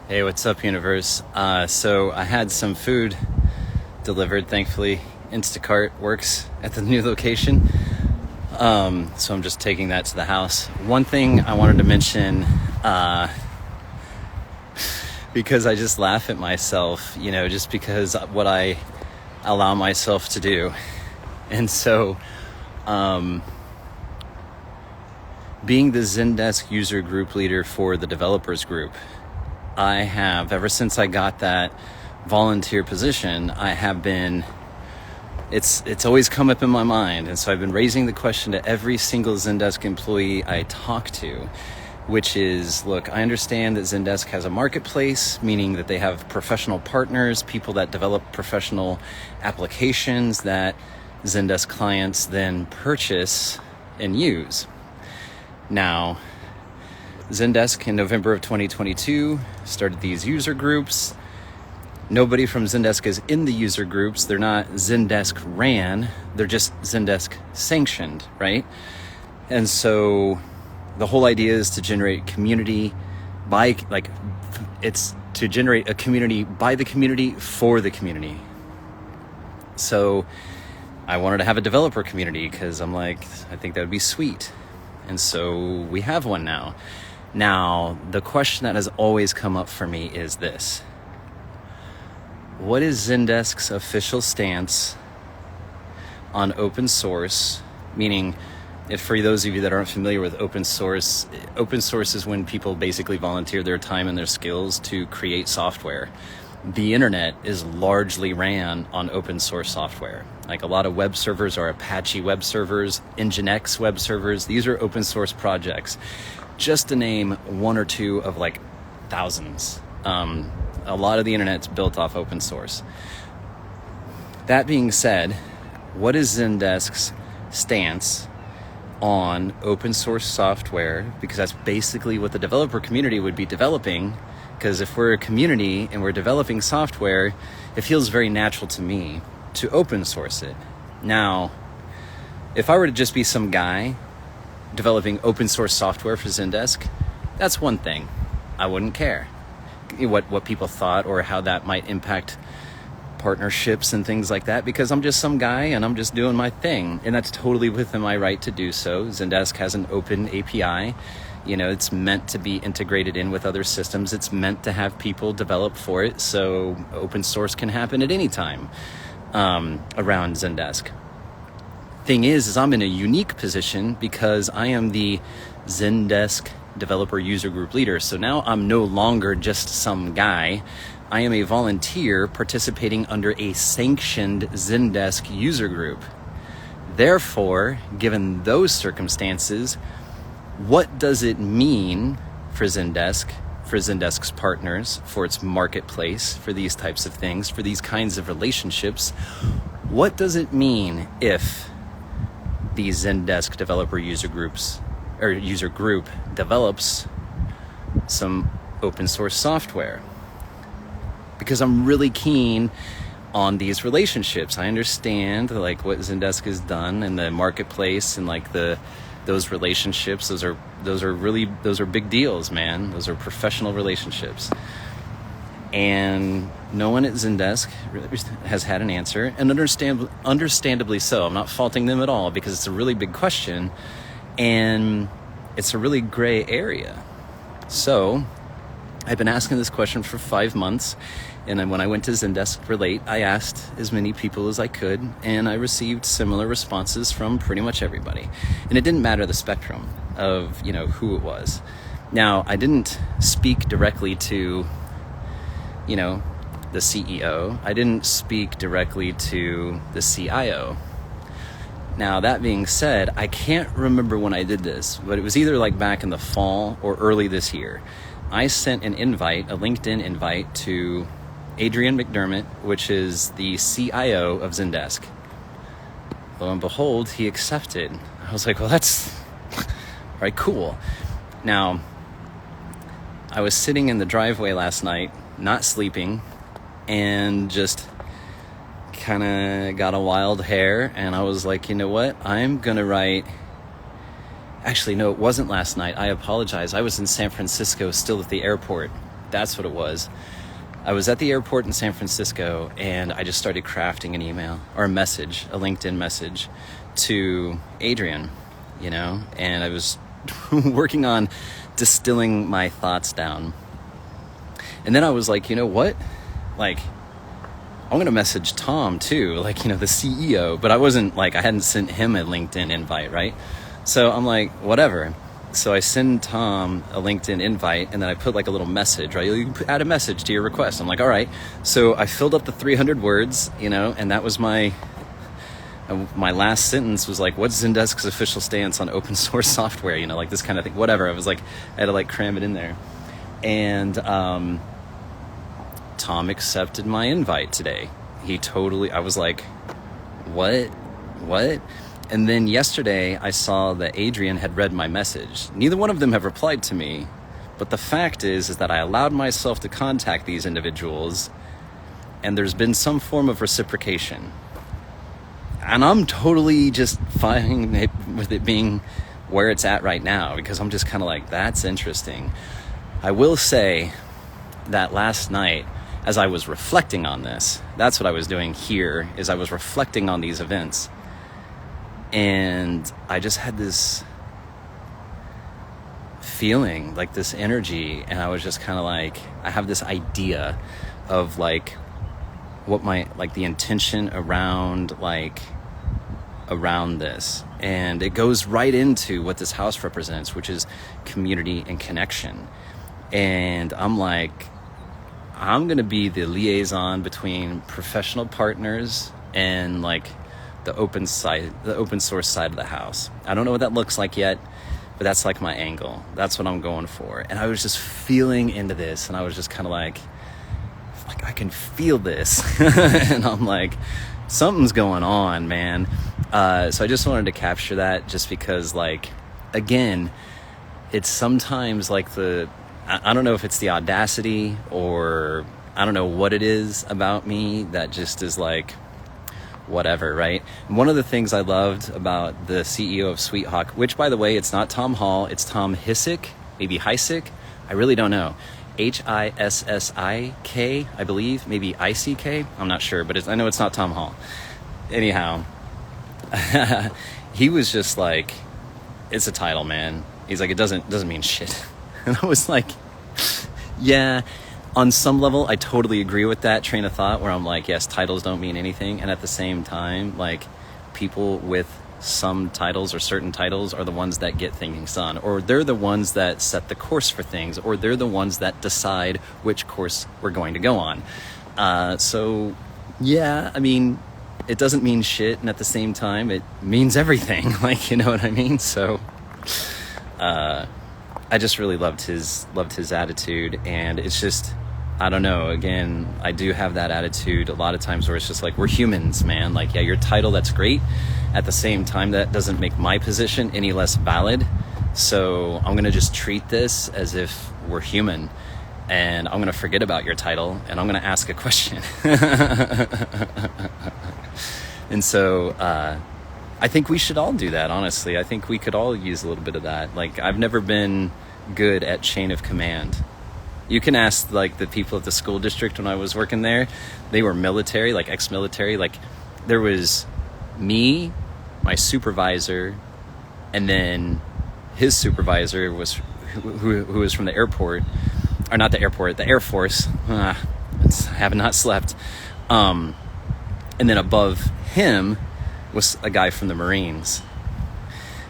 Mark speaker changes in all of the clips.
Speaker 1: Hey, what's up, universe? So I had some food delivered. Thankfully, Instacart works at the new location. So I'm just taking that to the house. One thing I wanted to mention, because I just laugh at myself, just because what I allow myself to do. And so, being the Zendesk user group leader for the developers group, I have, ever since I got that volunteer position, it's always come up in my mind. And so I've been raising the question to every single Zendesk employee I talk to, which is, look, I understand that Zendesk has a marketplace, meaning that they have professional partners, people that develop professional applications that Zendesk clients then purchase and use. Now, Zendesk in November of 2022 started these user groups. Nobody from Zendesk is in the user groups. They're not Zendesk ran, they're just Zendesk-sanctioned, right? And so the whole idea is to generate community it's to generate a community by the community for the community. So I wanted to have a developer community because I think that would be sweet. And so we have one now. Now, the question that has always come up for me is this. What is Zendesk's official stance on open source? Meaning, for those of you that aren't familiar with open source is when people basically volunteer their time and their skills to create software. The internet is largely ran on open source software. Like a lot of web servers are Apache web servers, Nginx web servers. These are open source projects. Just to name one or two of thousands. A lot of the internet's built off open source. That being said, what is Zendesk's stance on open source software? Because that's basically what the developer community would be developing. Because if we're a community and we're developing software, it feels very natural to me to open source it. Now, if I were to just be some guy developing open source software for Zendesk, that's one thing. I wouldn't care what people thought or how that might impact partnerships and things like that, because I'm just some guy and I'm just doing my thing, and that's totally within my right to do so. Zendesk has an open API. It's meant to be integrated in with other systems. It's meant to have people develop for it, so open source can happen at any time around Zendesk. Thing is I'm in a unique position because I am the Zendesk developer user group leader. So now I'm no longer just some guy. I am a volunteer participating under a sanctioned Zendesk user group. Therefore, given those circumstances, what does it mean for Zendesk, for Zendesk's partners, for its marketplace, for these types of things, for these kinds of relationships? What does it mean if the Zendesk developer user group develops some open source software? Because I'm really keen on these relationships. I understand what Zendesk has done in the marketplace and those relationships. Those are big deals, man. Those are professional relationships. And no one at Zendesk really has had an answer, and understandably so. I'm not faulting them at all, because it's a really big question and it's a really gray area. So I've been asking this question for 5 months, and then when I went to Zendesk Relate, I asked as many people as I could, and I received similar responses from pretty much everybody. And it didn't matter the spectrum of who it was. Now, I didn't speak directly to the CEO. I didn't speak directly to the CIO. Now, that being said, I can't remember when I did this, but it was either back in the fall or early this year. I sent a LinkedIn invite to Adrian McDermott, which is the CIO of Zendesk. Lo and behold, he accepted. I was like, well, that's all right, cool. Now, I was sitting in the driveway last night, not sleeping, and just kind of got a wild hair, and I was like, you know what? I'm going to write... Actually, no, it wasn't last night. I apologize. I was in San Francisco, still at the airport. That's what it was. I was at the airport in San Francisco, and I just started crafting an email or a message, a LinkedIn message to Adrian, you know, and I was working on distilling my thoughts down. And then I was like, you know what? Like, I'm going to message Tom too, like, you know, the CEO, but I wasn't like, I hadn't sent him a LinkedIn invite, right? So I'm like, whatever. So I send Tom a LinkedIn invite, and then I put like a little message, right? You can add a message to your request. I'm like, all right. So I filled up the 300 words, you know, and that was my last sentence was like, what's Zendesk's official stance on open source software? You know, like this kind of thing, whatever. I was like, I had to like cram it in there. And Tom accepted my invite today. I was like, what? And then yesterday I saw that Adrian had read my message. Neither one of them have replied to me. But the fact is that I allowed myself to contact these individuals, and there's been some form of reciprocation. And I'm totally just fine with it being where it's at right now, because I'm just kind of like, that's interesting. I will say that last night, as I was reflecting on this, that's what I was doing here, is I was reflecting on these events. And I just had this feeling, like this energy, and I was just kind of like, I have this idea of like what the intention around this. And it goes right into what this house represents, which is community and connection. And I'm like, I'm going to be the liaison between professional partners and like the open source side of the house. I don't know what that looks like yet, but that's like my angle. That's what I'm going for. And I was just feeling into this, and I was just kind of like I can feel this. And I'm like, something's going on, man. So I just wanted to capture that, just because, like, again, it's sometimes like I don't know if it's the audacity, or I don't know what it is about me that just is like, whatever, right? And one of the things I loved about the CEO of SweetHawk, which, by the way, it's not Tom Hall, it's Tom Hissick, maybe Hissick, I really don't know. Hissik, I believe, maybe ICK, I'm not sure, but I know it's not Tom Hall. Anyhow, he was just like, it's a title, man. He's like, it doesn't mean shit. And I was like, yeah, on some level, I totally agree with that train of thought, where I'm like, yes, titles don't mean anything. And at the same time, like, people with some titles or certain titles are the ones that get things done, or they're the ones that set the course for things, or they're the ones that decide which course we're going to go on. So, yeah, I mean, it doesn't mean shit, and at the same time, it means everything. Like, you know what I mean? So, I just really loved his attitude, and it's just, I don't know, again, I do have that attitude a lot of times where it's just like, we're humans, man. Like, yeah, your title, that's great. At the same time, that doesn't make my position any less valid. So I'm going to just treat this as if we're human, and I'm going to forget about your title, and I'm going to ask a question. And so, I think we should all do that, honestly. I think we could all use a little bit of that. Like, I've never been good at chain of command. You can ask, like, the people at the school district when I was working there. They were military, like ex-military. Like, there was me, my supervisor, and then his supervisor was who was from the airport, or not the airport, the Air Force. I have not slept. And then above him was a guy from the Marines.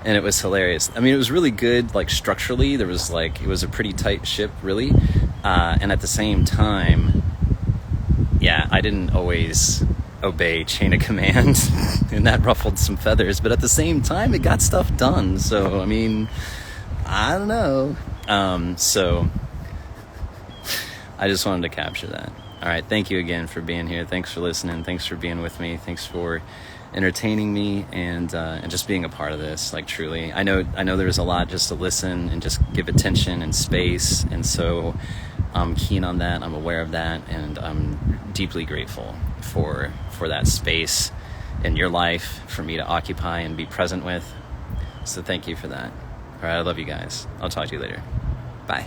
Speaker 1: And it was hilarious. I mean, it was really good, like, structurally. There was, like, it was a pretty tight ship, really. And at the same time, yeah, I didn't always obey chain of command, and that ruffled some feathers. But at the same time, it got stuff done. So, I mean, I don't know. So I just wanted to capture that. All right, thank you again for being here. Thanks for listening. Thanks for being with me. Thanks for entertaining me, and just being a part of this. Like, truly, I know there's a lot just to listen and just give attention and space, and so I'm keen on that. I'm aware of that, and I'm deeply grateful for that space in your life for me to occupy and be present with. So thank you for that. All right, I love you guys. I'll talk to you later. Bye.